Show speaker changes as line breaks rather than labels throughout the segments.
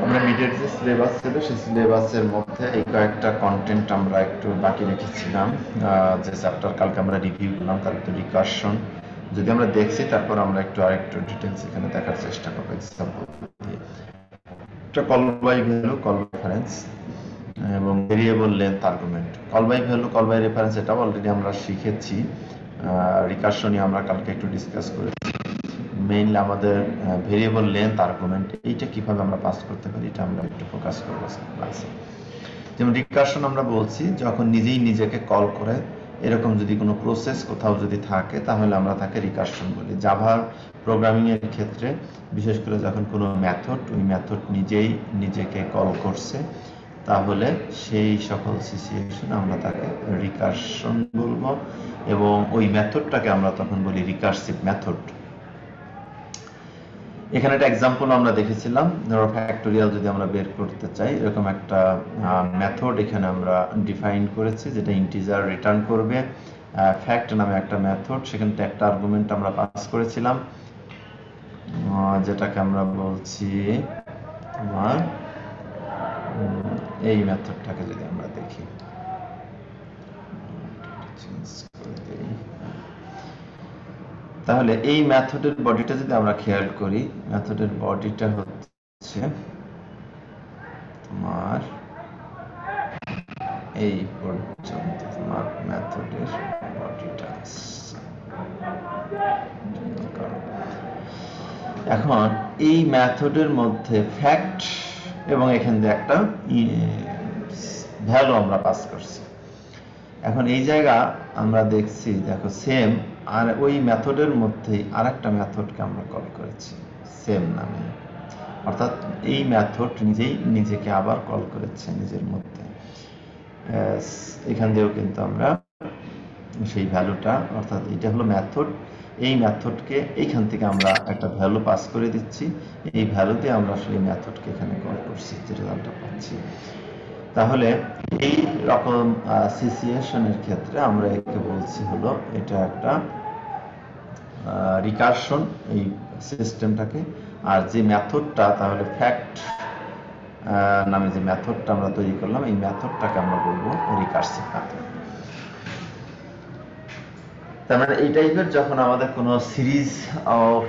আমরা মিডের যে সিলেবাস ছিল সেই সিলেবাসের মধ্যে এই কয়েকটা কন্টেন্ট আমরা একটু বাকি রেখেছিলাম, যে চ্যাপ্টার কালকে আমরা রিভিউ করলাম তার ভিতরে রিকার্শন যদি আমরা দেখছি, তারপর আমরা আরেকটু ডিটেলস এখানে দেখার চেষ্টা করবো এক্সাম্পল দিয়ে। একটা call by value, call reference এবং variable length argument. Call by value, call by reference এটাও অলরেডি আমরা শিখেছি, রিকার্শনই আমরা কালকে একটু ডিসকাস করেছি। মেইনলি আমাদের ভেরিয়েবল লেন্থ আর্গুমেন্ট এইটা কিভাবে আমরা পাস করতে পারি এটা আমরা একটু ফোকাস করবো ক্লাসে। যেমন রিকার্শন আমরা বলছি যখন নিজেই নিজেকে কল করে, এরকম যদি কোনো প্রসেস কোথাও যদি থাকে তাহলে আমরা তাকে রিকার্শন বলি। জাভার প্রোগ্রামিং এর ক্ষেত্রে বিশেষ করে যখন কোনো মেথড, ওই মেথড নিজেই নিজেকে কল করছে, তাহলে সেই সকল সিচুয়েশন আমরা তাকে রিকার্শন বলবো এবং ওই মেথডটাকে আমরা তখন বলি রিকার্সিভ মেথড। এখানে একটা এক্সাম্পল আমরা দেখেছিলাম, ধরো ফ্যাক্টোরিয়াল যদি আমরা বের করতে চাই, এরকম একটা মেথড এখানে আমরা ডিফাইন করেছি যেটা ইন্টিজার রিটার্ন করবে। ফ্যাক্ট নামে একটা মেথড, সেখানে একটা আর্গুমেন্ট আমরা পাস করেছিলাম যেটাকে আমরা বলছি তোমার এই মেথডটাকে যদি আমরা দেখি, তাহলে এই মেথডের বডিটা যদি আমরা খেয়াল করি, মেথডের বডিটা হচ্ছে তোমার এই পর্যন্ত, তোমার মেথডের বডিটা। এখন এই মেথডের মধ্যে ফ্যাক্ট এবং এখান দিয়ে একটা ভ্যালু আমরা পাস করছি। এখন এই জায়গা আমরা দেখছি, দেখো সেম, আর ওই মেথডের মধ্যেই আরেকটা মেথডকে আমরা কল করেছি সেম নামে, অর্থাৎ এই মেথড নিজেই নিজেকে আবার কল করেছে নিজের মধ্যে। এখান দিয়েও কিন্তু আমরা সেই ভ্যালুটা, অর্থাৎ এটা হলো মেথড, এই মেথডকে এইখান থেকে আমরা একটা ভ্যালু পাস করে দিচ্ছি, এই ভ্যালুতে আমরা আসলে মেথডকে এখানে কল করছি, যে রেজাল্টটা পাচ্ছি। তাহলে এই রকম সিচুয়েশনের ক্ষেত্রে আমরা একে বলছি হলো এটা একটা রিকার্শন, এই সিস্টেমটাকে। আর যে মেথডটা, তাহলে ফ্যাক্ট নামে যে মেথডটা আমরা তৈরি করলাম, এই মেথডটাকে আমরা বলবো রিকার্সিভ মেথড। তার মানে এই টাইপের যখন আমাদের কোনো সিরিজ অফ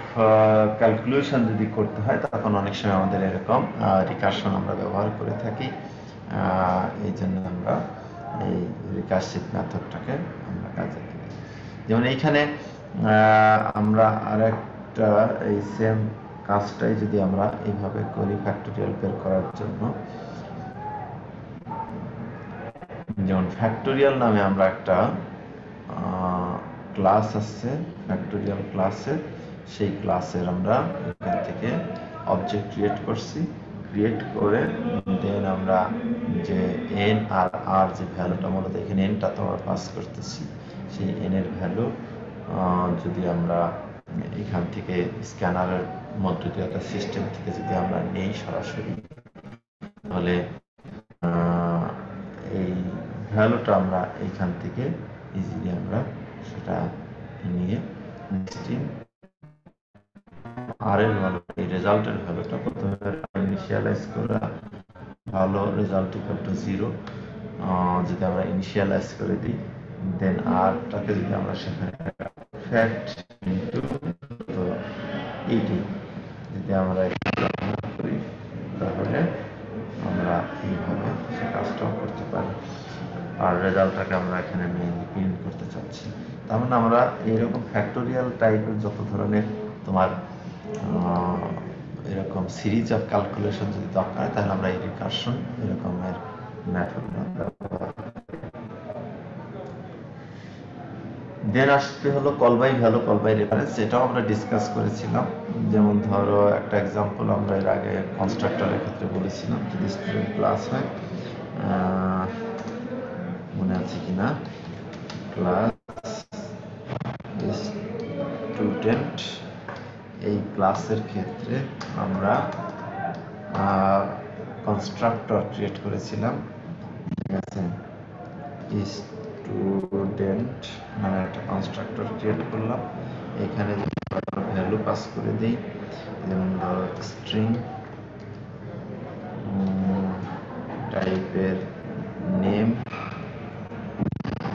ক্যালকুলেশন যদি করতে হয়, তখন অনেক সময় আমাদের এরকম রিকার্শন আমরা ব্যবহার করে থাকি। এই জন্য আমরা এই রিকার্সিভ মেথডটাকে আমরা কাজে লাগাই। যেমন এইখানে আমরা আরেকটা এই সেম কাজটাই যদি আমরা এইভাবে করি ফ্যাক্টোরিয়াল বের করার জন্য, যেমন ফ্যাক্টোরিয়াল নামে আমরা একটা ক্লাস আছে, ফ্যাক্টোরিয়াল ক্লাসের, সেই ক্লাসের আমরা এখান থেকে অবজেক্ট ক্রিয়েট করছি, ক্রিয়েট করে দেন আমরা যে এন আর আর যে ভ্যালুটা, মূলত এখানে এনটা তো আমরা পাস করতেছি, সেই এন এর ভ্যালু যদি আমরা এখান থেকে স্ক্যানারের মধ্য দিয়ে একটা সিস্টেম থেকে যদি আমরা নেই সরাসরি, তাহলে এই ভ্যালুটা আমরা এইখান থেকে ইজিলি আমরা সেটা নিয়ে আর এর ভ্যালু, এই রেজাল্টের ভ্যালুটা প্রথমে ইনিশিয়ালাইজ করা, ভালো রেজাল্ট ইকুয়াল টু 0 যদি আমরা ইনিশিয়ালাইজ করে দিই, দেন আরটাকে যদি আমরা সেখানে ফ্যাক্ট ইনটু তো এইটি যদি আমরা করি, তাহলে আমরা এইভাবে সে কাজটাও করতে পারি। আর রেজাল্টটাকে আমরা এখানে মেইনলি প্রিন্ট করতে চাচ্ছি। তার মানে আমরা এইরকম ফ্যাক্টোরিয়াল টাইপের যত ধরনের তোমার এরকম সিরিজ অফ ক্যালকুলেশন যদি দরকার হয়, তাহলে আমরা এই রিকার্শন এরকমের মেথড ব্যবহার করি। দেন আসতে হলো call by value, call by reference, এটাও আমরা ডিসকাস করেছিলাম। যেমন ধরো একটা এক্সাম্পল আমরা এর আগে কনস্ট্রাক্টরের ক্ষেত্রে বলেছিলাম, যদি স্টুডেন্ট ক্লাস হয়, মনে আছে কিনা, ক্লাস স্টুডেন্ট, এই ক্লাসের ক্ষেত্রে আমরা কনস্ট্রাক্টর ক্রিয়েট করেছিলাম, ঠিক আছে, স্টুডেন্ট মানে একটা কনস্ট্রাক্টর ক্রিয়েট করলাম, এখানে ভ্যালু পাস করে দিই, যেমন ধরো স্ট্রিং টাইপের নেম,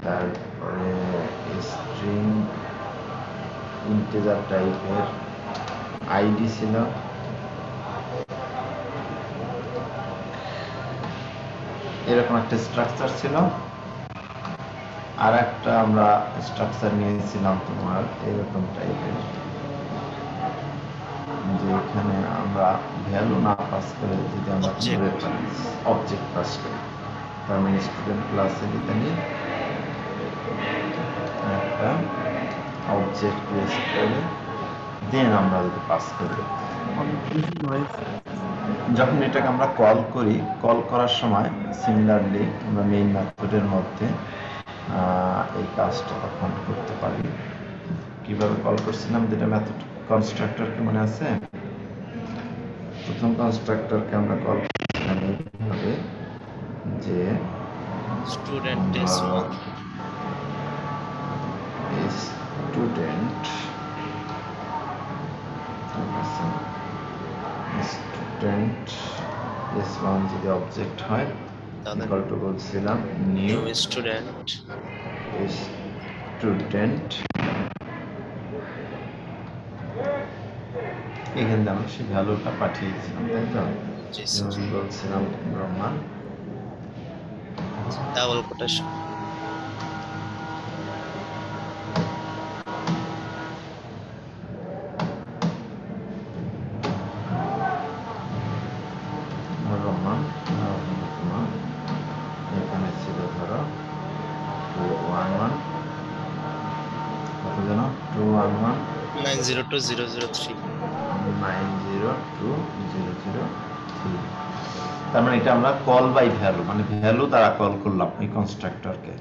তারপরে স্ট্রিং ইন্টিজার টাইপের আইডি ছিল, এরকম একটা স্ট্রাকচার ছিল। আর একটা আমরা স্ট্রাকচার নিয়েছিলাম তোমার এরকম টাইপের, যে এখানে আমরা ভ্যালু না পাস করে যদি আমরা রেফারেন্স অবজেক্ট পাস করি, তার মানে স্টুডেন্ট ক্লাসে এখানে একটা অবজেক্ট ক্রিয়েট করে দেন আমরা যদি পাস করি, যখন এটাকে আমরা কল করি, কল করার সময় সিমিলারলি আমরা মেইন মেথডের মধ্যে এই কাজটা তখন করতে পারি। কিভাবে কল করছিলাম যেটা মেথড কনস্ট্রাক্টরকে মনে আছে? প্রথম কনস্ট্রাক্টরকে আমরা কল করছিলাম এইভাবে যে
student s1
student student s1 যদি অবজেক্ট হয় ইকুয়াল টু বলছিলাম নিউ
স্টুডেন্ট
স্টুডেন্ট, এখানে আমরা সেই ভ্যালুটা পাঠিয়েছিলাম, তাই তো? যেমন বলছিলাম রহমান
ডাবল কোটেশন
রহমান, এখানে ছিল ধরো 211 কত যেন 211
902003
902003, তার মানে এটা আমরা কল বাই ভ্যালু, মানে ভ্যালু দ্বারা কল করলাম এই কনস্ট্রাক্টরকে।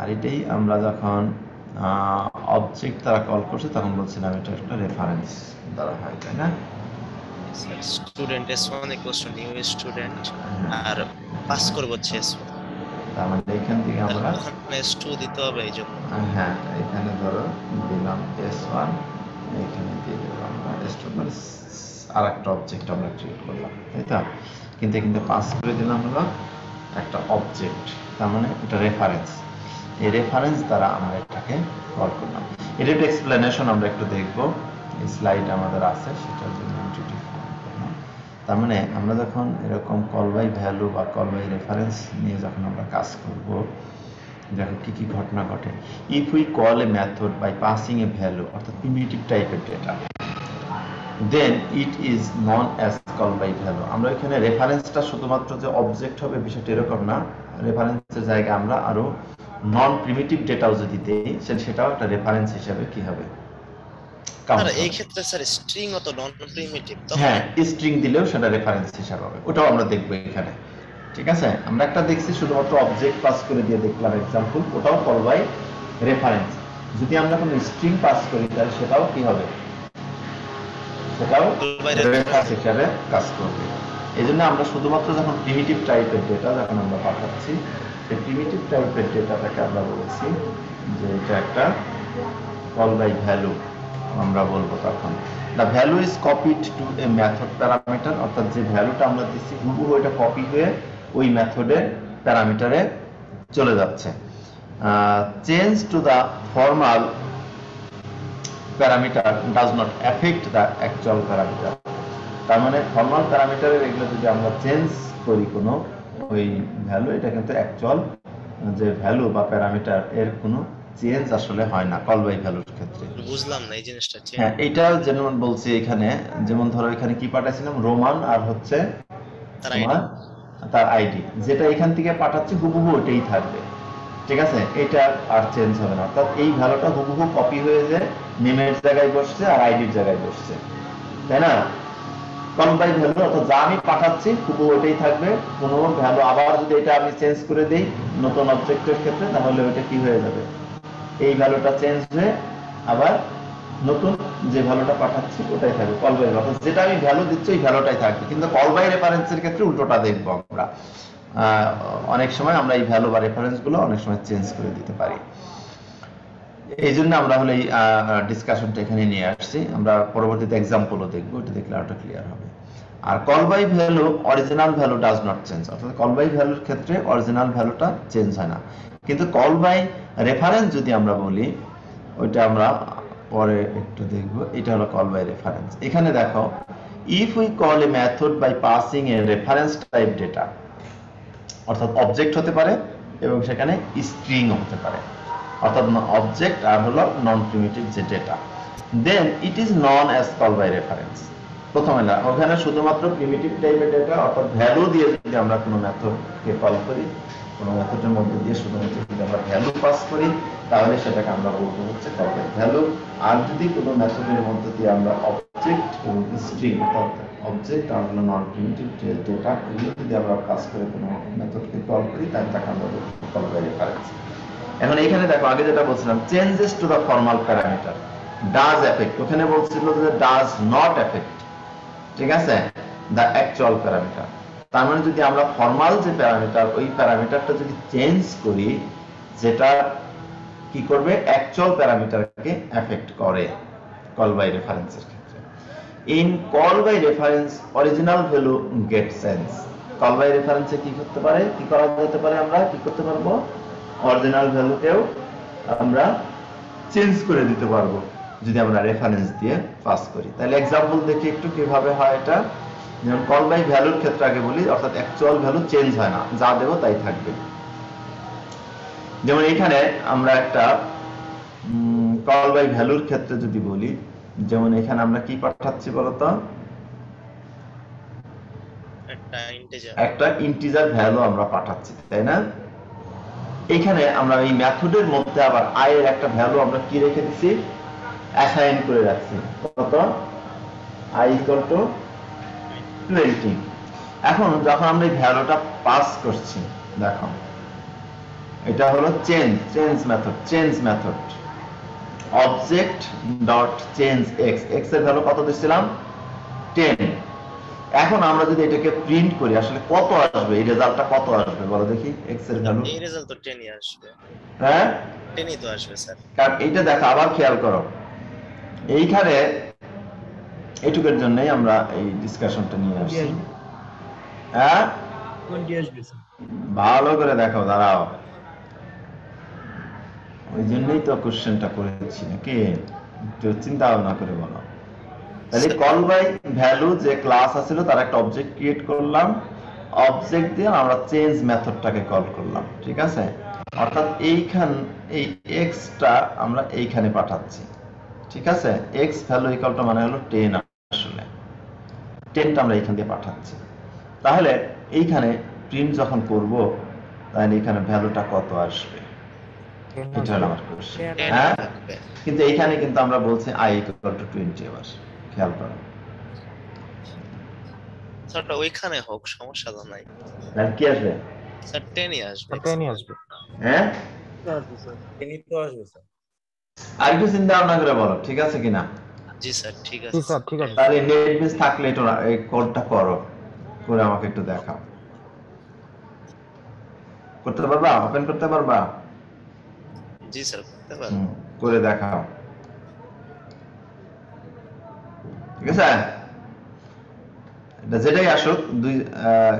আর এটাই আমরা যখন অবজেক্ট দ্বারা কল করছি তখন বলছিলাম এটা একটা রেফারেন্স দ্বারা হয়, তাই না?
Student s1 equals to new student আর পাস করব হচ্ছে s1,
তার মানে এখান থেকে আমরা
ওখানে s2 দিতে হবে, এই জন্য
হ্যাঁ এখানে ধরো দিলাম s1, এখানে দিয়ে দিলাম আমরা s2, মানে আরেকটা অবজেক্ট আমরা ক্রিয়েট করলাম, তাই তো? কিন্তু পাস করে দিলাম হলো একটা অবজেক্ট, তার মানে এটা রেফারেন্স, এই রেফারেন্স দ্বারা আমরা এটাকে কল করলাম। এর একটা এক্সপ্লেনেশন আমরা একটু দেখব, এই স্লাইড আমাদের আছে, সেটার জন্য তার মানে আমরা যখন এরকম কল বাই ভ্যালু বা কল বাই রেফারেন্স নিয়ে যখন আমরা কাজ করব, দেখো কি কি ঘটনা ঘটে। If we call a method by passing a value, অর্থাৎ প্রিমিটিভ টাইপের data, then it is known as call by value. আমরা এখানে রেফারেন্সটা শুধুমাত্র যে অবজেক্ট হবে বিষয়টা এরকম না, রেফারেন্সের জায়গায় আমরা আরো নন প্রিমিটিভ ডেটাও যদি দেই সেটাও একটা রেফারেন্স হিসেবে কি হবে?
আর এই ক্ষেত্রে স্যার স্ট্রিং অত নন প্রিমিটিভ,
হ্যাঁ স্ট্রিং দিলেও সেটা রেফারেন্স হিসাবে হবে, ওটাও আমরা দেখব এখানে, ঠিক আছে? আমরা একটা দেখছি শুধুমাত্র অবজেক্ট পাস করে দিয়ে দেখলাম এক্সাম্পল, ওটাও কল বাই রেফারেন্স। যদি আমরা কোনো স্ট্রিং পাস করি তাহলে সেটাও কি হবে? সেটাও রেফারেন্স হিসাবে কাজ করবে। এই জন্য আমরা শুধুমাত্র যখন প্রিমিটিভ টাইপের ডেটা যখন আমরা পাঠাচ্ছি, সেই প্রিমিটিভ টাইপের ডেটাটাকে আমরা বলেছি যে এটা একটা কল বাই ভ্যালু আমরা বলবো। তখন the value is copied to a method parameter, অর্থাৎ যে ভ্যালুটা আমরা দিচ্ছি হুবহু ওইটা কপি হয়ে ওই মেথডের প্যারামিটারে চলে যাচ্ছে। Change to the formal parameter does not effect the actual parameter. তার মানে ফর্মাল প্যারামিটারের এগুলো যদি আমরা চেঞ্জ করি কোনো ওই ভ্যালু, এটা কিন্তু অ্যাকচুয়াল যে ভ্যালু বা প্যারামিটার এর কোনো চেঞ্জ আসলে হয় না কল বাই ভ্যালুর ক্ষেত্রে।
বুঝলাম না এই জিনিসটা।
হ্যাঁ এটা যেমন বলছি এখানে, যেমন ধরো এখানে কি পাঠাইছিলাম রোমান আর হচ্ছে তার আইডি, যেটা এখান থেকে পাঠাচ্ছি হুবহু ওটাই থাকবে, ঠিক আছে? এটা আর চেঞ্জ হবে না, অর্থাৎ এই ভ্যালুটা হুবহু কপি হয়ে যে নেমের জায়গায় বসছে আর আইডির জায়গায় বসছে, তাই না? কল বাই ভ্যালু অর্থাৎ যা আমি পাঠাচ্ছি হুবহু ওটাই থাকবে, কোনো ভ্যালু আবার যদি এটা আমি চেঞ্জ করে দেই নতুন অবজেক্টের ক্ষেত্রে তাহলে ওটা কি হয়ে যাবে? এই ভ্যালুটা চেঞ্জ হয়ে আবার নতুন যে ভ্যালুটা পাঠাচ্ছি ওটাই থাকবে কল বাই ভ্যালু, যেটা আমি ভ্যালু দিচ্ছি ওই ভ্যালুটাই থাকবে। কিন্তু কল বাই রেফারেন্সের ক্ষেত্রে উল্টোটা দেখবো আমরা, অনেক সময় আমরা এই ভ্যালু বা রেফারেন্স গুলো অনেক সময় চেঞ্জ করে দিতে পারি। এই জন্য আমরা হলে এই ডিসকাশনটা এখানে নিয়ে আসছি, আমরা পরবর্তীতে এক্সাম্পলও দেখবো, এটা দেখলে আরো ক্লিয়ার হবে। আর call by value original value does not change, অর্থাৎ কল বাই ভ্যালুর ক্ষেত্রে অরিজিনাল ভ্যালুটা চেঞ্জ হয় না। কিন্তু কল বাই রেফারেন্স যদি আমরা বলি, ওইটা আমরা পরে একটু দেখব। এটা হলো কল বাই রেফারেন্স। এখানে দেখো, if we call a method by passing a reference type data, অর্থাৎ অবজেক্ট হতে পারে এবং সেখানে স্ট্রিং হতে পারে, অর্থাৎ অবজেক্ট আর হলো নন প্রিমিটিভ যে data, then it is known as call by reference. প্রথমে না, ওখানে শুধুমাত্র প্রিমিটিভ টাইপের ডেটা অর্থাৎ ভ্যালু দিয়ে যদি আমরা কোনো মেথডকে কল করি, কোনো মেথডের মধ্যে দিয়ে শুধুমাত্র যদি আমরা ভ্যালু পাস করি, তাহলে সেটাকে আমরা বলবো হচ্ছে কল বাই ভ্যালু। আর যদি কোনো মেথডের মধ্যে দিয়ে আমরা অবজেক্ট এবং স্ট্রিং, অর্থাৎ অবজেক্ট আর হলো নন প্রিমিটিভ যে ডেটা, এগুলো যদি আমরা পাস করে কোনো মেথডকে কল করি, তাহলে তাকে আমরা বলবো কল বাই রেফারেন্স। এখন এখানে দেখো, আগে যেটা বলছিলাম, changes to the formal parameter does effect, ওখানে বলছিল যে ডাজ নট এফেক্ট, ঠিক আছে, দ্য অ্যাকচুয়াল প্যারামিটার। তার মানে যদি আমরা ফর্মাল যে প্যারামিটার, ওই প্যারামিটারটা যদি চেঞ্জ করি, যেটা কি করবে, অ্যাকচুয়াল প্যারামিটারকে এফেক্ট করে কল বাই রেফারেন্সের ক্ষেত্রে। In call by reference original value get change. Call by রেফারেন্সে কি করতে পারে, কি করা যেতে পারে, আমরা কি করতে পারবো, অরিজিনাল ভ্যালুকেও আমরা চেঞ্জ করে দিতে পারবো যদি আমরা রেফারেন্স দিয়ে পাস করি। তাহলে एग्जांपल দেখি একটু কিভাবে হয় এটা। যেমন কল বাই ভ্যালুর ক্ষেত্রে আগে বলি, অর্থাৎ অ্যাকচুয়াল ভ্যালু চেঞ্জ হয় না, যা দেব তাই থাকবে। যেমন এখানে আমরা একটা কল বাই ভ্যালুর ক্ষেত্রে যদি বলি, যেমন এখানে আমরা কি পাঠাচ্ছি বলতো, একটা ইন্টিজার ভ্যালু আমরা পাঠাচ্ছি, তাই না? এখানে আমরা এই মেথডের মধ্যে আবার i এর একটা ভ্যালু আমরা কি রেখে দিছি, অ্যাসাইন করে রাখছি, কত, i = 20। এখন যখন আমরা এই ভ্যালুটা পাস করছি, দেখো এটা হলো change method object dot change x, x এর ভ্যালু কত দিছিলাম, 10। এখন আমরা যদি এটাকে প্রিন্ট করি, আসলে কত আসবে, এই রেজাল্টটা কত আসবে বলো দেখি, এক্স এর ভ্যালু,
এই রেজাল্ট তো 10 ই আসবে।
হ্যাঁ
10 ই তো আসবে স্যার।
কারণ এইটা দেখো, আবার খেয়াল করো, এইখানে এইটুকের জন্যই আমরা এই ডিসকাশনটা নিয়ে আসছি। হ্যাঁ
20 আসবে স্যার।
ভালো করে দেখো, দাঁড়াও, ওই জন্যই তো কোশ্চেনটা করেছি নাকি, একটু চিন্তা ভাবনা করে বলো। তাহলে কল বাই ভ্যালু যে ক্লাস আছিল, তার একটা অবজেক্ট ক্রিয়েট করলাম, অবজেক্ট দিয়ে আমরা চেঞ্জ মেথডটাকে কল করলাম, ঠিক আছে। অর্থাৎ এইখান এই এক্সটা আমরা এইখানে পাঠাচ্ছি, ঠিক আছে। এক্স ভ্যালু ইকুয়াল টু মানে হলো 10, আসলে 10টা আমরা এইখান দিয়ে পাঠাচ্ছি। তাহলে এইখানে প্রিন্ট যখন করব, তাহলে এখানে ভ্যালুটা কত আসবে, এটা হলো আমার কোশ্চেন। হ্যাঁ, কিন্তু এইখানে কিন্তু আমরা বলছি i = 20। আবার খেয়াল করো,
স্যারটা ওইখানে হোক, সমস্যা তো নাই।
তাহলে কি আসবে,
স্যার 10 ই আসবে।
10 ই আসবে।
হ্যাঁ
আসবে স্যার, 10 ই তো আসবে স্যার।
আর একটু চিন্তা ভাবনা করে বলো, ঠিক আছে কিনা।
জি স্যার, ঠিক
জি
আছে
স্যার, ঠিক আছে।
তাহলে নেট বেস থাকলে একটু এই কোডটা করো, করে আমাকে একটু দেখাও, করতে পারবা, ওপেন করতে পারবা?
জি স্যার, করতে পারবো।
করে দেখাও, ঠিক আছে। এটা যেটাই আসুক,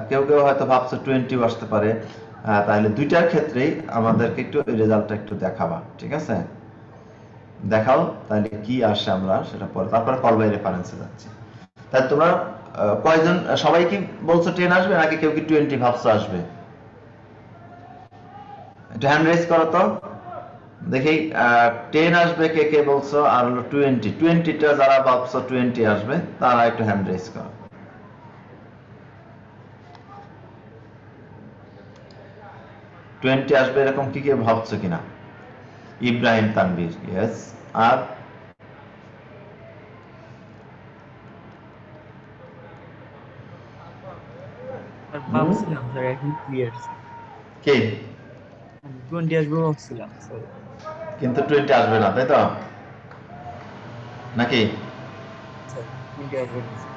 কেউ কেউ হয়তো ভাবছো 20 আসতে পারে, তাহলে দুইটার ক্ষেত্রেই আমাদেরকে একটু রেজাল্টটা একটু দেখাবা, ঠিক আছে। দেখাও তাহলে কি আসে, আমরা সেটা পরে, তারপরে কল বাই রেফারেন্সে যাচ্ছি। তাহলে তোমরা কয়জন, সবাই কি বলছো 10 আসবে, নাকি কেউ কি 20 ভাবছো আসবে? একটু হ্যান্ড রেজ করো তো দেখি, 10 আসবে কে কে বলছো, আর হলো 20টা যারা ভাবছো 20 আসবে, তারা একটু হ্যান্ড রেজ করো। 20 আসবে এরকম কি কে ভাবছো কিনা? ইব্রাহিম তানভীর, ইয়েস। আর
আর ভাবছিলাম স্যার, এখন ক্লিয়ার স্যার।
কে
20 আসবে ভাবছিলাম স্যার।
কিন্তু 20 আসবে না, তাই তো নাকি?
স্যার 20 আসবে না স্যার।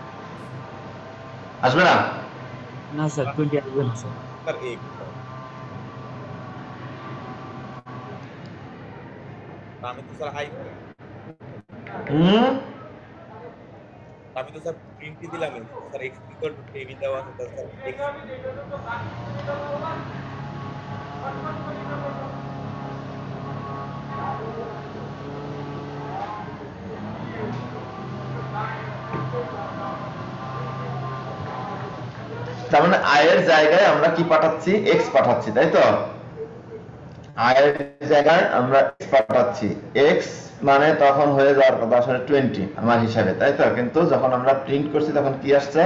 আসবে না?
না স্যার, 20 আসবে না স্যার।
স্যার এক আমি তো স্যার আই
হুম
আমি তো স্যার প্রিন্টই দিলাম স্যার x ইকুয়াল টু 10 দেওয়া আছে তো স্যার x
তার মানে i এর জায়গায় আমরা কি পাঠাচ্ছি x পাঠাচ্ছি, তাই তো? i এর জায়গায় আমরা x পাঠাচ্ছি, x মানে তখন হয়ে যাওয়ার কথা আসলে 20 আমার হিসাবে, তাই তো? কিন্তু যখন আমরা প্রিন্ট করছি তখন কি আসছে,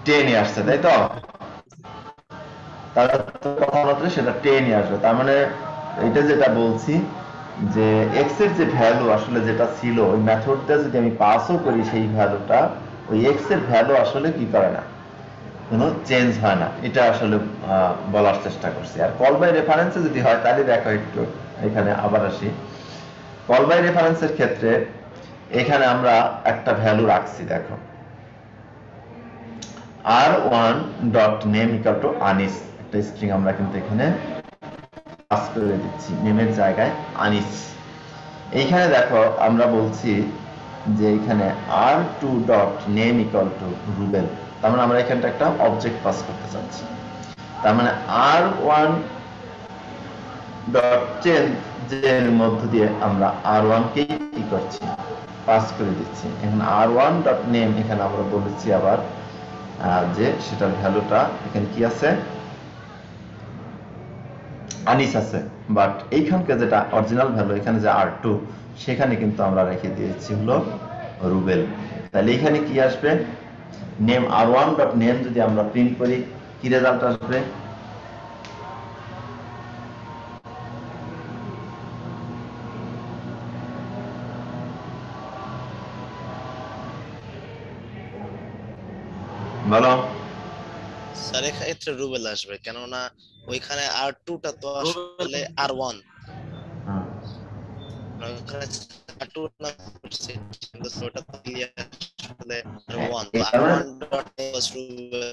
10 আসছে, তাই তো? তাহলে কথা মতো সেটা 10 আসবে। তার মানে এটা যেটা বলছি যে x এর যে ভ্যালু আসলে যেটা ছিল ওই মেথডটা যদি আমি পাসও করি, সেই ভ্যালুটা ওই x এর ভ্যালু আসলে কি করে না, কোনো চেঞ্জ হয় না, এটা আসলে বলার চেষ্টা করছি। আর কল বাই রেফারেন্সে যদি হয় তাহলে দেখো একটু এখানে আবার আসি। কল বাই রেফারেন্সের ক্ষেত্রে এখানে আমরা একটা ভ্যালু রাখছি, দেখো r1.name equal to আনিস, একটা স্ট্রিং আমরা কিন্তু এখানে পাস করে দিচ্ছি নেমের জায়গায় আনিস। এইখানে দেখো আমরা বলছি যে এখানে r2.name equal to রুবেল, তার মানে আমরা এখানটা একটা অবজেক্ট পাস করতে চাচ্ছি। তার মানে r1.change এর মধ্য দিয়ে আমরা r1 কে কি করছি, পাস করে দিচ্ছি। এখন r1.name এখানে আমরা বলেছি আবার যে সেটার ভ্যালুটা এখানে কি আছে, আনিস আছে, বাট এইখানকার যেটা অরিজিনাল ভ্যালু এখানে যে r2 সেখানে কিন্তু আমরা রেখে দিয়েছি হলো রুবেল। তাহলে এখানে কি আসবে, নেম r1.name যদি আমরা প্রিন্ট করি কি রেজাল্ট আসবে, বলো?
স্যার এক্ষেত্রে রুবেল আসবে, কেননা ওইখানে r2টা তো আসলে r1, ওইখানে r2 না করছে কিন্তু ওটা তো ক্লিয়ার আসলে r1, তো r1 dot plus Rubel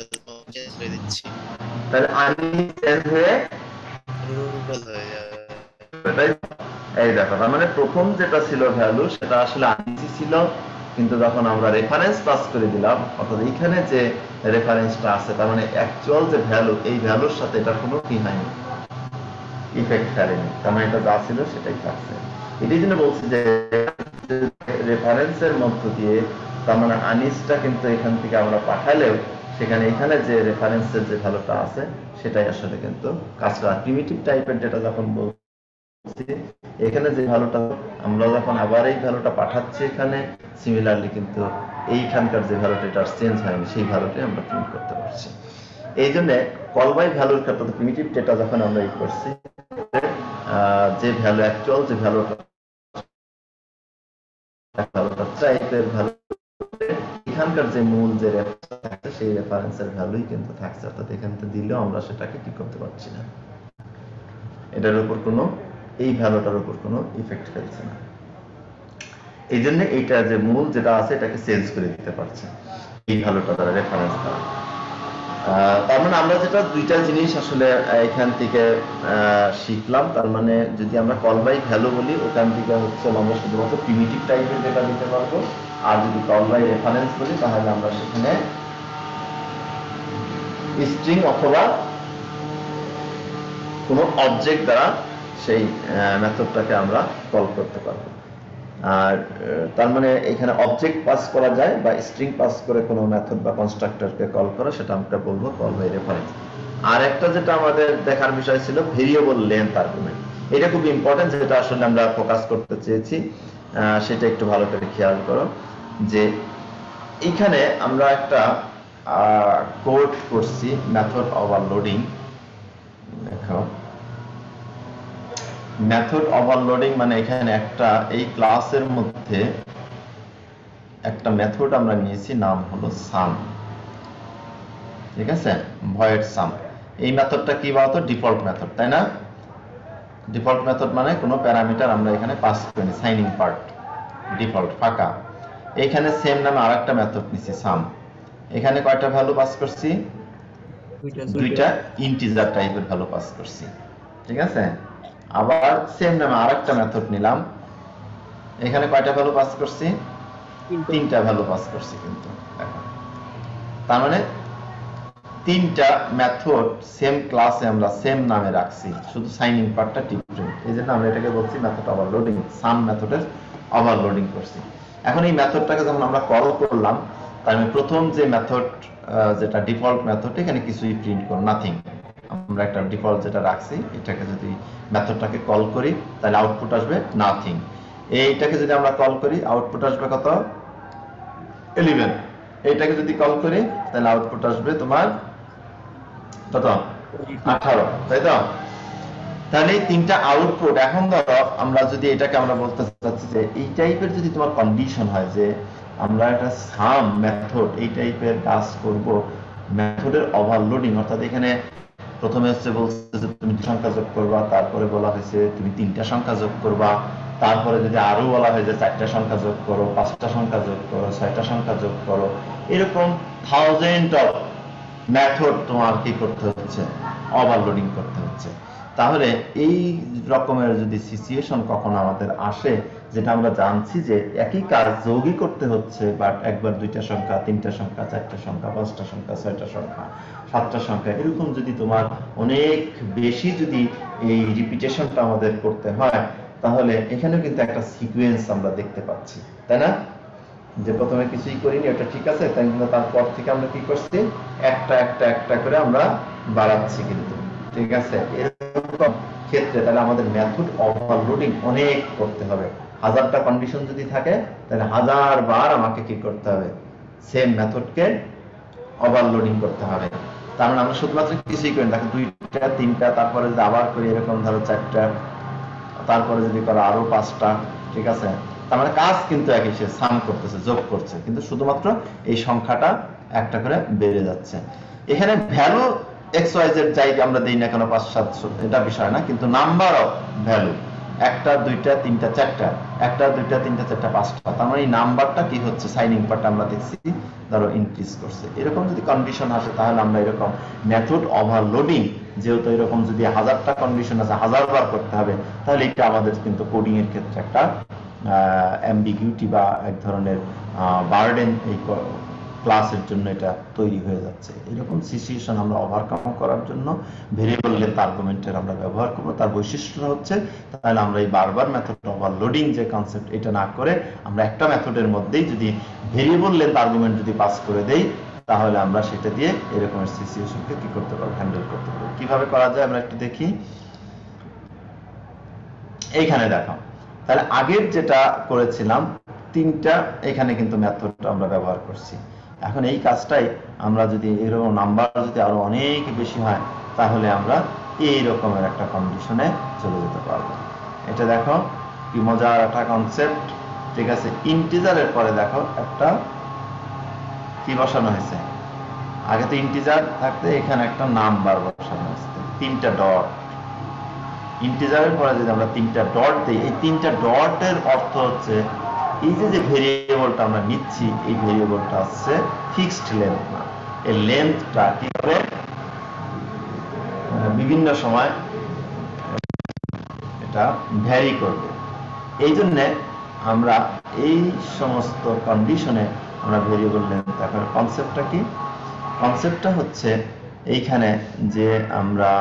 change করে দিচ্ছি,
তাহলে আনিস চেঞ্জ হয়ে
রুবেল হয়ে যাবে।
তাই এই দেখো, তার মানে প্রথম যেটা ছিল ভ্যালু সেটা আসলে আনিসই ছিল, কিন্তু যখন আমরা রেফারেন্স পাস করে দিলাম, অর্থাৎ এখানে যে রেফারেন্সটা আছে তার মানে অ্যাকচুয়াল যে ভ্যালু এই ভ্যালুর সাথে এটা কোনো কি হয়নি, ইফেক্ট ফেলেনি, তার মানে এটা যা ছিল সেটাই থাকছে। এটাই জন্য বলছি যে রেফারেন্সের মধ্য দিয়ে তার মানে আনিসটা কিন্তু এখান থেকে আমরা পাঠালেও সেখানে এখানে যে রেফারেন্সের যে ভ্যালুটা আছে সেটাই আসলে কিন্তু কাজ করে। প্রিমিটিভ টাইপের যেটা যখন বলছি এখানে যে ভ্যালুটা আমরা যখন আবার এই ভ্যালুটা পাঠাচ্ছি এখানে সিমিলারলি কিন্তু এইখানকার যে ভ্যালুটা এটা চেঞ্জ হয়নি, সেই ভ্যালুটাই আমরা প্রিন্ট করতে পারছি। এই জন্য কল বাই ভ্যালুর ক্ষেত্রে প্রিমিটিভ ডেটা যখন আমরা ই করছি যে ভ্যালু অ্যাকচুয়াল যে ভ্যালুটা টাইপের ভ্যালু এখানকার যে মূল যে রেফারেন্স থাকছে সেই রেফারেন্সের ভ্যালুই কিন্তু থাকছে, অর্থাৎ এখান থেকে দিলেও আমরা সেটাকে কি করতে পারছি না, এটার উপর কোনো এই ভ্যালুটার উপর কোনো ইফেক্ট ফেলছে না। এই জন্য এইটা যে মূল যেটা আছে এটাকে চেঞ্জ করে দিতে পারছে এই ভ্যালুটা দ্বারা, রেফারেন্স দ্বারা। তার মানে আমরা যেটা দুইটা জিনিস আসলে এখান থেকে শিখলাম, তার মানে যদি আমরা কল বাই ভ্যালু বলি ওখান থেকে হচ্ছে আমরা শুধুমাত্র প্রিমিটিভ টাইপের ডেটা দিতে পারবো, আর যদি কল বাই রেফারেন্স বলি তাহলে আমরা সেখানে স্ট্রিং অথবা কোনো অবজেক্ট দ্বারা সেই মেথডটাকে আমরা কল করতে পারবো। আর তার মানে এখানে অবজেক্ট পাস করা যায় বা স্ট্রিং পাস করে কোনো মেথড বা কনস্ট্রাক্টরকে কল করা, সেটা আমরা বলবো কল বাই রেফারেন্স। আর একটা যেটা আমাদের দেখার বিষয় ছিল ভেরিয়েবল লেন্থ আর্গুমেন্ট, এটা খুব ইম্পর্টেন্ট, যেটা আসলে আমরা ফোকাস করতে চেয়েছি, সেটা একটু ভালো করে খেয়াল করো যে এইখানে আমরা একটা কোড করছি মেথড ওভারলোডিং। দেখো মেথড ওভারলোডিং মানে এখানে একটা এই ক্লাসের মধ্যে একটা মেথড আমরা নিয়েছি, নাম হলো সাম, ঠিক আছে, ভয়েড সাম। এই মেথডটা কি বলতো, ডিফল্ট মেথড, তাই না? ডিফল্ট মেথড মানে কোনো প্যারামিটার আমরা এখানে পাস করিনি, সাইনিং পার্ট ডিফল্ট ফাঁকা। এখানে সেম নামে আরেকটা মেথড নিয়েছি সাম, এখানে কয়টা ভ্যালু পাস করছি, দুইটা ইন্টিজার টাইপের ভ্যালু পাস করছি, ঠিক আছে। আবার সেম নামে আরেকটা মেথড নিলাম, এখানে কয়টা ভ্যালু পাস করছি, তিনটা ভ্যালু পাস করছি কিন্তু দেখো, তার মানে তিনটা মেথড সেম ক্লাসে আমরা সেম নামে রাখছি, শুধু সাইনিং পার্টটা ডিফারেন্ট। এই জন্য আমরা এটাকে বলছি মেথড ওভারলোডিং, সাম মেথডের ওভারলোডিং করছি। এখন এই মেথডটাকে যখন আমরা কল করলাম, তার মানে প্রথম যে মেথড যেটা ডিফল্ট মেথড, এখানে কিছুই প্রিন্ট করো, নাথিং। আমরা একটা ডিফল্ট যেটা রাখছি, এটাকে যদি মেথডটাকে কল করি তাহলে আউটপুট আসবে নাথিং। এইটাকে যদি আমরা কল করি আউটপুট আসবে কত? 11। এইটাকে যদি কল করি তাহলে আউটপুট আসবে তোমার কত? 18, তাই তো? তাহলে এই তিনটা আউটপুট। এখন ধরো আমরা যদি এটাকে আমরা বলতে চাচ্ছি যে এই টাইপের যদি তোমার কন্ডিশন হয় যে আমরা একটা সাম মেথড এই টাইপের কাজ করব, মেথডের ওভারলোডিং, অর্থাৎ এখানে প্রথমে হচ্ছে বলছে যে তুমি সংখ্যা যোগ করবা, তারপরে বলা হয়েছে তুমি তিনটা সংখ্যা যোগ করবা, তারপরে যদি আরো বলা হয় যে চারটা সংখ্যা যোগ করো, পাঁচটা সংখ্যা যোগ করো, ছয়টা সংখ্যা যোগ করো, এরকম থাউজেন্ড অফ মেথড তোমার কি করতে হচ্ছে? ওভারলোডিং করতে হচ্ছে। তাহলে এই রকমের যদি সিচুয়েশন কখনো আমাদের আসে, যেটা আমরা জানছি যে একই কাজ যোগই করতে হচ্ছে, বাট একবার দুইটা সংখ্যা, তিনটা সংখ্যা, চারটা সংখ্যা, পাঁচটা সংখ্যা, ছয়টা সংখ্যা, সাতটা সংখ্যা, এরকম যদি তোমার অনেক বেশি যদি এই রিপিটেশনটা আমাদের করতে হয়, তাহলে এখানেও কিন্তু একটা সিকোয়েন্স আমরা দেখতে পাচ্ছি, তাই না? যে প্রথমে কিছুই করিনি, ওটা ঠিক আছে, তাই কিন্তু তারপর থেকে আমরা কি করছি? একটা একটা একটা করে আমরা বাড়াচ্ছি কিন্তু, ঠিক আছে? এরকম ক্ষেত্রে তাহলে আমাদের মেথড ওভারলোডিং অনেক করতে হবে। 1000টা কন্ডিশন যদি থাকে তাহলে 1000 বার আমাকে কি করতে হবে? সেম মেথডকে ওভারলোডিং করতে হবে। তার মানে আমরা শুধুমাত্র কিছুই করি না, দেখো দুইটা, তিনটা, তারপরে যদি আবার করি এরকম ধরো চারটা, তারপরে যদি করো আরো পাঁচটা, ঠিক আছে? তার মানে কাজ কিন্তু একই, সে সাম করতেছে, যোগ করছে, কিন্তু শুধুমাত্র এই সংখ্যাটা একটা করে বেড়ে যাচ্ছে। এখানে ভ্যালু এক্স ওয়াই জেড যাই আমরা দেই না কেন, 5, 7, এটা বিষয় না, কিন্তু নাম্বার অফ ভ্যালু একটা, দুইটা, তিনটা, চারটা, একটা, দুইটা, তিনটা, চারটা, পাঁচটা, তার মানে এই নাম্বারটা কি হচ্ছে? সাইনিং পার্টটা আমরা দেখছি ধরো ইনক্রিজ করছে। এরকম যদি কন্ডিশন আসে তাহলে আমরা এরকম মেথড ওভারলোডিং, যেহেতু এরকম যদি 1000টা কন্ডিশন আছে 1000 বার করতে হবে, তাহলে এটা আমাদের কিন্তু কোডিং এর ক্ষেত্রে একটা অ্যাম্বিগুইটি বা এক ধরনের বার্ডেন এই ক্লাসের জন্য এটা তৈরি হয়ে যাচ্ছে। এরকম সিচুয়েশন আমরা ওভারকাম করার জন্য ভেরিয়েবল লেন্থ আর্গুমেন্টের আমরা ব্যবহার করব। তার বৈশিষ্ট্যটা হচ্ছে তাহলে আমরা এই বারবার মেথড ওভারলোডিং যে কনসেপ্ট, এটা না করে আমরা একটা মেথডের মধ্যেই যদি ভেরিয়েবল লেন্থ আর্গুমেন্ট যদি পাস করে দেই, তাহলে আমরা সেটা দিয়ে এরকমের সিচুয়েশনকে কি করতে পারবো? হ্যান্ডেল করতে পারবো। কিভাবে করা যায় আমরা একটু দেখি। এইখানে দেখো, তাহলে আগের যেটা করেছিলাম তিনটা, এখানে কিন্তু মেথডটা আমরা ব্যবহার করছি। এখন এই কাজটাই আমরা যদি এরকম নাম্বার যদি আরো অনেক বেশি হয়, তাহলে আমরা এই রকমের একটা কন্ডিশনে চলে যেতে পারবো। এটা দেখো কি মজার একটা কনসেপ্ট, ঠিক আছে? ইন্টিজারের পরে দেখো একটা কি বসানো হয়েছে, আগে তো ইন্টিজার থাকতে এখানে একটা নাম্বার বসানো হয়েছে, তিনটা ডট। ইন্টিজারের পরে যদি আমরা তিনটা ডট দিই, এই তিনটা ডটের অর্থ হচ্ছে এই যে ভেরিয়েবলটা আমরা নিচ্ছি, এই ভেরিয়েবলটা হচ্ছে ফিক্সড লেন্থ না, এই লেন্থটা কি করে বিভিন্ন সময় এটা ভ্যারি করবে। এই জন্য আমরা এই সমস্ত কন্ডিশনে আমরা ভেরিয়েবল লেন্থ দেখার কনসেপ্টটা কি? কনসেপ্টটা হচ্ছে এইখানে যে আমরা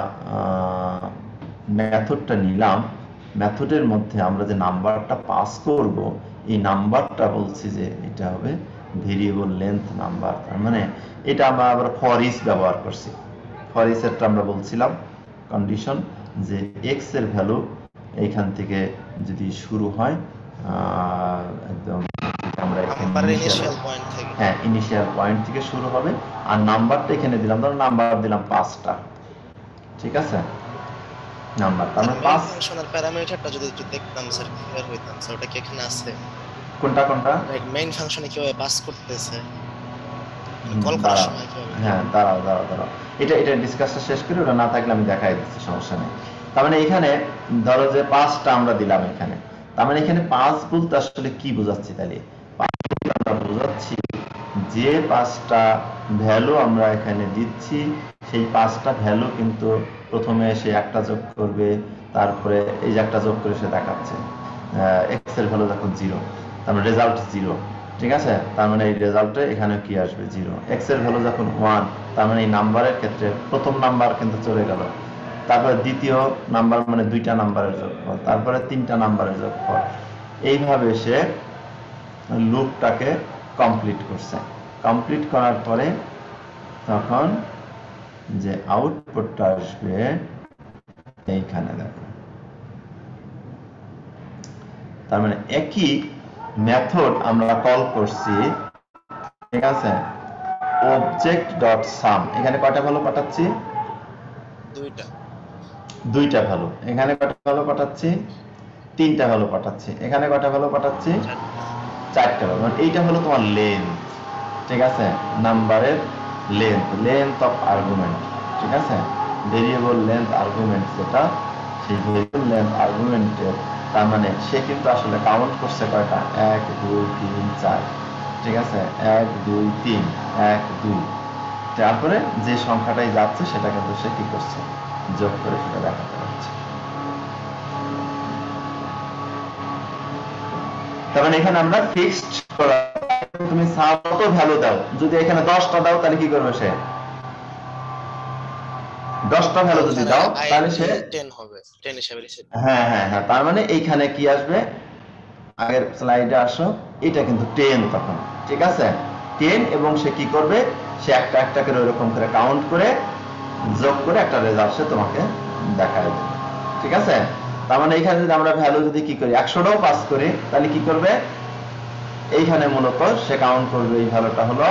মেথডটা নিলাম, মেথডের মধ্যে আমরা যে নাম্বারটা পাস করব, এই নাম্বারটা বলছি যে এটা হবে ভেরিয়েবল লেন্থ নাম্বার। তার মানে এটা আমরা আবার ফর ইচ ব্যবহার করছি। ফর ইচ এরটা আমরা বলছিলাম কন্ডিশন যে এক্স এর ভ্যালু এইখান থেকে যদি শুরু হয় একদম আমরা এখানে ইনিশিয়াল পয়েন্ট থেকে শুরু হবে, আর নাম্বারটা এখানে দিলাম, ধরো নাম্বার দিলাম 5টা, ঠিক আছে? নাম্বার তার মানে 5
ফাংশনাল প্যারামিটারটা যদি একটু দেখতাম স্যার, ক্লিয়ার হইতাম স্যার। ওটা কি এখানে আছে?
কোনটা কোনটা?
লাইক মেইন ফাংশনে কিভাবে পাস করতেছে, কল করার সময় কিভাবে?
হ্যাঁ, দাঁড়াও, এটা ডিসকাসটা শেষ করে, ওটা না থাকলে আমি দেখাই দিচ্ছি, সমস্যা নেই। তার মানে এখানে ধরো যে 5টা আমরা দিলাম এখানে, তার মানে এখানে 5 বলতে আসলে কি বোঝাচ্ছি? তাহলে 5 বলতে আমরা বোঝাচ্ছি যে 5টা ভ্যালু আমরা এখানে দিচ্ছি, সেই 5টা ভ্যালু কিন্তু প্রথমে সে একটা যোগ করবে, তারপরে এই যে একটা যোগ করে সে দেখাচ্ছে এক্স এর ভ্যালু দেখো 0, তার মানে রেজাল্ট 0। ঠিক আছে, তার মানে এই রেজাল্টে এখানে কি আসবে 0। এক্স এর ভ্যালু যখন 1, তার মানে এই নাম্বারের ক্ষেত্রে প্রথম নাম্বার কিন্তু চলে গেল, তারপরে দ্বিতীয় নাম্বার মানে দুইটা নাম্বারের যোগফল, তারপরে তিনটা নাম্বারের যোগফল, এইভাবে সে লুপটাকে কমপ্লিট করছে। কমপ্লিট করার পরে তখন যে আউটপুটটা আসবে এইখানে দেখো, তার মানে একই মেথড আমরা কল করছি, ঠিক আছে, অবজেক্ট ডট সাম। এখানে কয়টা ভ্যালু পাঠাচ্ছি? দুইটা ভ্যালু। এখানে কয়টা ভ্যালু পাঠাচ্ছি? তিনটা ভ্যালু পাঠাচ্ছি। এখানে কয়টা ভ্যালু পাঠাচ্ছি? চারটা ভ্যালু। মানে এইটা হলো তোমার লেন্থ, ঠিক আছে, নাম্বারের লেন্থ অফ আর্গুমেন্ট, ঠিক আছে, ভেরিয়েবল লেন্থ আর্গুমেন্ট, যেটা সেই ভেরিয়েবল লেন্থ আর্গুমেন্টের, তার মানে সে কিন্তু আসলে কাউন্ট করছে কয়টা? 1 2 3 4, ঠিক আছে, 1 2 3 1 2, তারপরে যে সংখ্যাটাই যাচ্ছে সেটা কিন্তু সে কি করছে? যোগ করে সেটা দেখাতে পারছে। তার মানে এখানে আমরা ফিক্সড করা, তুমি কত ভ্যালু দাও, যদি এখানে 10টা দাও তাহলে কি করবে সে? 10টা ভ্যালু যদি দাও তাহলে সে
10 হবে, 10 হিসাবে রিসেট।
হ্যাঁ হ্যাঁ হ্যাঁ, তার মানে এইখানে কি আসবে? আগের স্লাইডে আসো, এটা কিন্তু 10 তখন, ঠিক আছে, 10, এবং সে কি করবে? সে একটা একটা করে ওইরকম করে কাউন্ট করে যোগ করে একটা রেজাল্ট সে তোমাকে দেখায় দেবে, ঠিক আছে। তার মানে এখানে যদি আমরা ভ্যালু যদি কি করি 100টাও পাস করি তাহলে কি করবে? এইখানে মূলত সে কাউন্ট করবে এই ভ্যালুটা হলো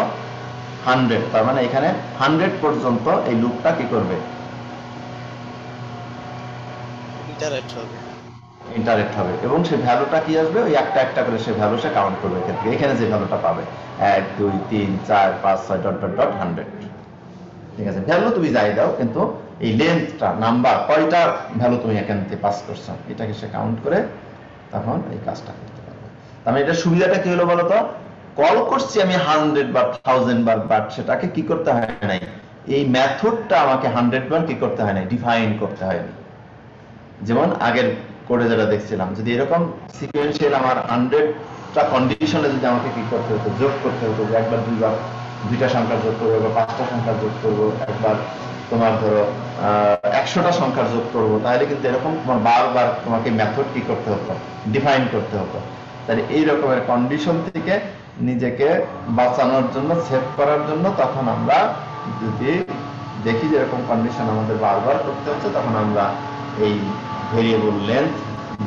100, তার মানে এখানে 100 পর্যন্ত এই লুপটা কি করবে? ইন্টারেক্ট হবে, এবং সেই ভ্যালুটা কি আসবে? ওই একটা একটা করে সে ভ্যালু সে কাউন্ট করবে। ক্ষেত্রে এখানে যে ভ্যালুটা পাবে 1 2 3 4 5 6 ডট ডট ডট 100, ঠিক আছে। ভ্যালু তুমি যাই দাও, কিন্তু এই লেন্থটা, নাম্বার কয়টা ভ্যালু তুমি এখান থেকে পাস করছো, এটাকে সে কাউন্ট করে তখন এই কাজটা করতে পারবে। তার মানে এটা সুবিধাটা কি হলো বলো তো? কল করছি আমি 100 বার 1000 বার, বাট সেটাকে কি করতে হয় নাই, এই মেথডটা আমাকে 100 বার কি করতে হয় নাই, ডিফাইন করতে হয়নি। যেমন আগের কোডে যেটা দেখছিলাম, যদি এরকম সিকোয়েন্সিয়াল আমার 100টা কন্ডিশনে যদি আমাকে কি করতে হতো, যোগ করতে হতো, যে একবার দুইবার দুইটা সংখ্যা যোগ করবো, বা 5টা সংখ্যা যোগ করবো, একবার তোমার ধরো 100টা সংখ্যা যোগ করবো, তাহলে কিন্তু এরকম তোমার বারবার তোমাকে মেথড কি করতে হতো, ডিফাইন করতে হতো। তাহলে এই রকমের কন্ডিশন থেকে নিজেকে বাঁচানোর জন্য, সেভ করার জন্য, তখন আমরা যদি দেখি যে এরকম কন্ডিশন আমাদের বারবার করতে হচ্ছে, তখন আমরা এই ভেরিয়েবল লেন্থ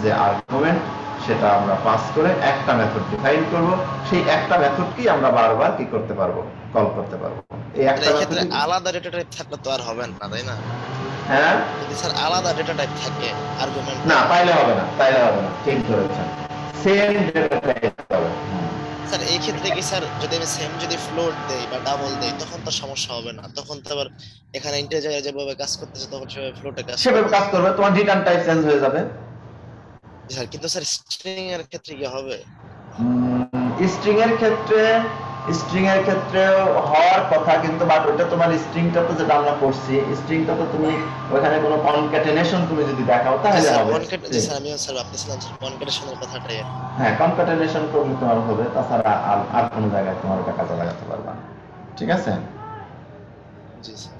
যে আর্গুমেন্ট, সেটা আমরা পাস করে একটা মেথড ডিফাইন করব। সেই একটা মেথডকেই আমরা বারবার কি করতে পারবো? কল করতে পারবো। এই একটা
ক্ষেত্রে আলাদা ডেটা টাইপ থাকলে তো আর হবে না, তাই না?
হ্যাঁ,
যদি স্যার আলাদা ডেটা টাইপ থাকে আর্গুমেন্ট,
না তাইলে হবে না, ঠিক ধরেছেন, সেম ডেটা টাইপ হবে।
স্যার এই ক্ষেত্রে কি স্যার, যদি আমি সেম যদি ফ্লোট দেই বা ডাবল দেই, তখন তো সমস্যা হবে না? তখন তো আবার এখানে ইন্টিজারে যেভাবে কাজ করতেছে তখন সেভাবে ফ্লোটে
সেভাবে কাজ করবে, তোমার রিটার্ন টাইপ চেঞ্জ হয়ে যাবে।
স্যার কিন্তু স্যার স্ট্রিং এর ক্ষেত্রে কি হবে?
স্ট্রিং এর ক্ষেত্রে হওয়ার কথা, কিন্তু বাট ওটা তোমার স্ট্রিংটা তো যেটা আমরা করছি, স্ট্রিংটা তো তুমি ওখানে কোনো কনক্যাটেনেশন তুমি যদি দেখাও তাহলে হবে।
জি স্যার, আমিও স্যার ভাবতেছিলাম স্যার কনক্যাটেনেশনের কথাটাই।
হ্যাঁ, কনক্যাটেনেশন করলে তোমার হবে, তাছাড়া আর কোনো জায়গায় তোমার ওটা কাজে লাগাতে পারবা না, ঠিক আছে।
জি স্যার,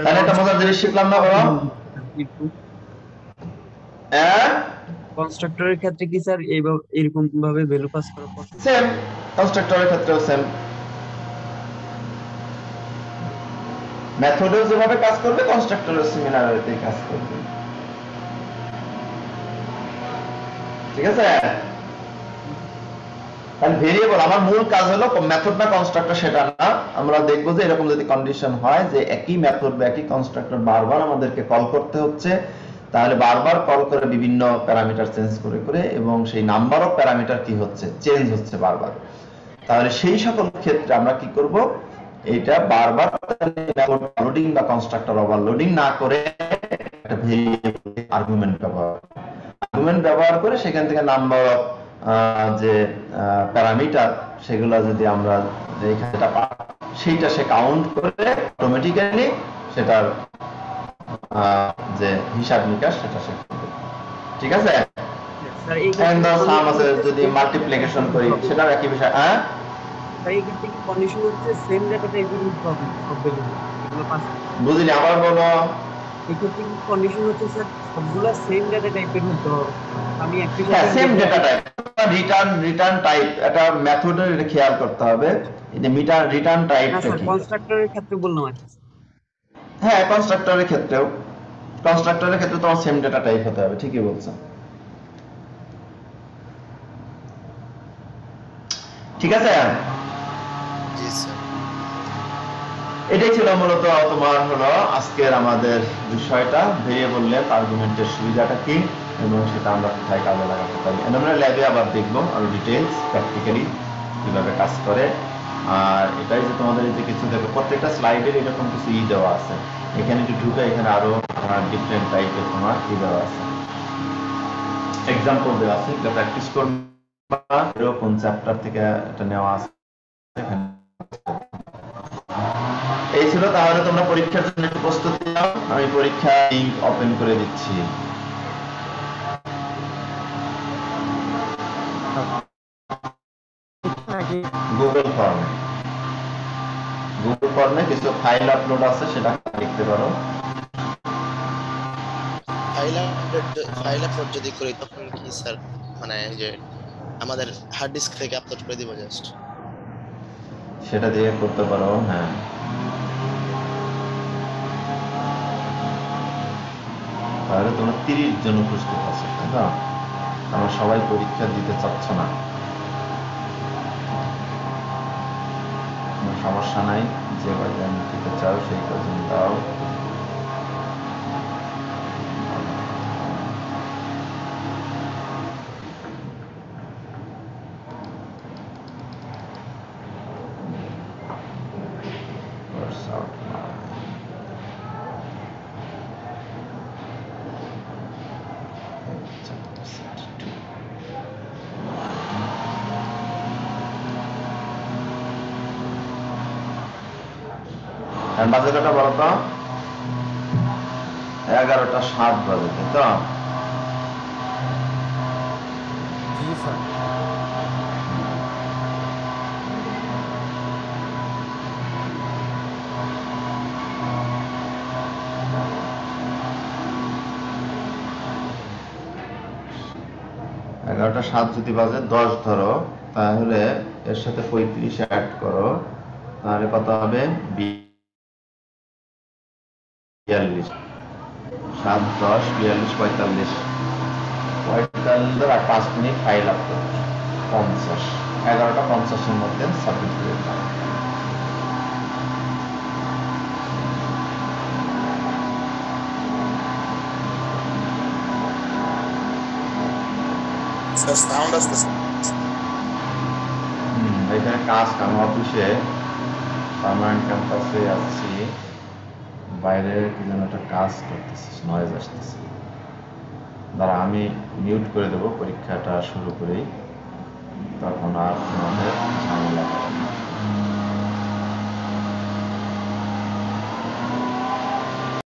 তাহলে একটা মজার জিনিস শিখলাম না বলো?
কনস্ট্রাক্টরের ক্ষেত্রে কি স্যার এরকম ভাবে ভ্যালু পাস করা পসিবল?
সেম, কনস্ট্রাক্টরের ক্ষেত্রেও সেম মেথডেও যেভাবে কাজ করবে, কনস্ট্রাক্টরেও সিমিলারিটি কাজ করবে, ঠিক আছে। তাহলে ভেরিয়েবল আমার মূল কাজ হলো মেথড না কনস্ট্রাক্টর, সেটা না। আমরা দেখবো যে এরকম যদি কন্ডিশন হয় যে একই মেথড বা একই কনস্ট্রাক্টর বারবার আমাদেরকে কল করতে হচ্ছে, তাহলে বারবার কল করে বিভিন্ন প্যারামিটার চেঞ্জ করে করে, এবং সেই নাম্বার অফ প্যারামিটার কি হচ্ছে, চেঞ্জ হচ্ছে বারবার। তাহলে সেই সকল ক্ষেত্রে আমরা কি করব, এটা বারবার লোডিং বা কনস্ট্রাক্টর ওভারলোডিং না করে একটা ভেরিয়েবল আর্গুমেন্ট ব্যবহার করে সেখান থেকে নাম্বার অফ যে প্যারামিটার, সেগুলো যদি আমরা এইখানটা সেইটা সে কাউন্ট করে অটোমেটিক্যালি সেটার যে হিসাব নিকাশ সেটা সে করবে, ঠিক আছে।
স্যার এই
and the
ক্ষেত্রে
sum
condition
আছে
হচ্ছে
যদি
same
মাল্টিপ্লিকেশন
data
করি
type এর
সেটাও একই বিষয়। হ্যাঁ
স্যার এই ক্ষেত্রে কি কন্ডিশন হচ্ছে সেম ডেটা টাইপের নিতে হবে সব ভ্যালুগুলো এগুলো পাস করতে।
বুঝলি, আবার বলো।
এই ক্ষেত্রে কি কন্ডিশন হচ্ছে স্যার সবগুলা সেম ডেটা টাইপের হতে হবে, আমি একই সাথে
হ্যাঁ, সেম
যদি
ডেটা
আমি
টাইপ। রিটার্ন টাইপ এটা মেথডের খেয়াল করতে হবে, এই যে রিটার্ন
না
টাইপটা
স্যার
কি।
কনস্ট্রাক্টরের ক্ষেত্রে বললাম আর কি।
হ্যাঁ, কনস্ট্রাক্টরের ক্ষেত্রে তোমার সেম ডেটা টাইপ হতে হবে, ঠিকই বলছো। ঠিক আছে,
জি স্যার।
এটাই ছিল মূলত তোমার হলো আজকের আমাদের বিষয়টা, ভেরিয়েবল লেন্থ আর্গুমেন্টের সুবিধাটা কি এবং সেটা আমরা কোথায় কাজে লাগাতে পারি। আমরা ল্যাবে আবার দেখবো আরো ডিটেইলস প্র্যাকটিক্যালি কিভাবে কাজ করে। আর এটাই যে তোমাদের এই যে কিছু দেখো প্রত্যেকটা স্লাইডের এরকম কিছু দেওয়া আছে, এখানে একটু ঢুকে এখানে আরো ডিফারেন্ট টাইপের তোমার দেওয়া আছে, এক্সাম্পল দেওয়া আছে, এটা প্র্যাকটিস করবা। কোন চ্যাপ্টার থেকে এটা নেওয়া আছে এখানে। এই ছিল, তাহলে তোমরা পরীক্ষার জন্য একটু প্রস্তুতি নাও। আমি পরীক্ষা লিংক ওপেন করে দিচ্ছি। গুগল ফর্মে কিছু ফাইল আপলোড আছে, সেটা দেখতে পারো।
ফাইল আপলোড যদি করি তখন কি স্যার মানে যে আমাদের হার্ড ডিস্ক থেকে আপলোড করে দিব জাস্ট?
সেটা দিয়ে করতে পারো, হ্যাঁ। তাহলে তোমরা 30 জন উপস্থিত আছো, তাই তো? আমরা সবাই পরীক্ষা দিতে চাচ্ছ না, কোনো সমস্যা নাই, যে কয়জন দিতে চাও সেই কয়জন দাও। বাজে কটা বলো তো? 11:07 বাজে, তাই তো?
জি স্যার।
এগারোটা 7 যদি বাজে 10 ধরো, তাহলে এর সাথে 35 অ্যাড করো, তাহলে কত হবে? 42। 7, 10, 42, 45। 45 আর 5 মিনিট ফাইল আপলোড 50। 11:50 মধ্যে সাবমিট করে দাও।
স্যার সাউন্ড আসতেছে।
এখানে কাজ আমি অফিসে পার্মানেন্ট ক্যাম্পাসে আসছি, বাইরে কি যেন একটা কাজ করতেছে, নয়েজ আসতেছে। দাঁড়া, আমি মিউট করে দেবো পরীক্ষাটা শুরু করেই, তখন আর তোমাদের ঝামেলা হবে না।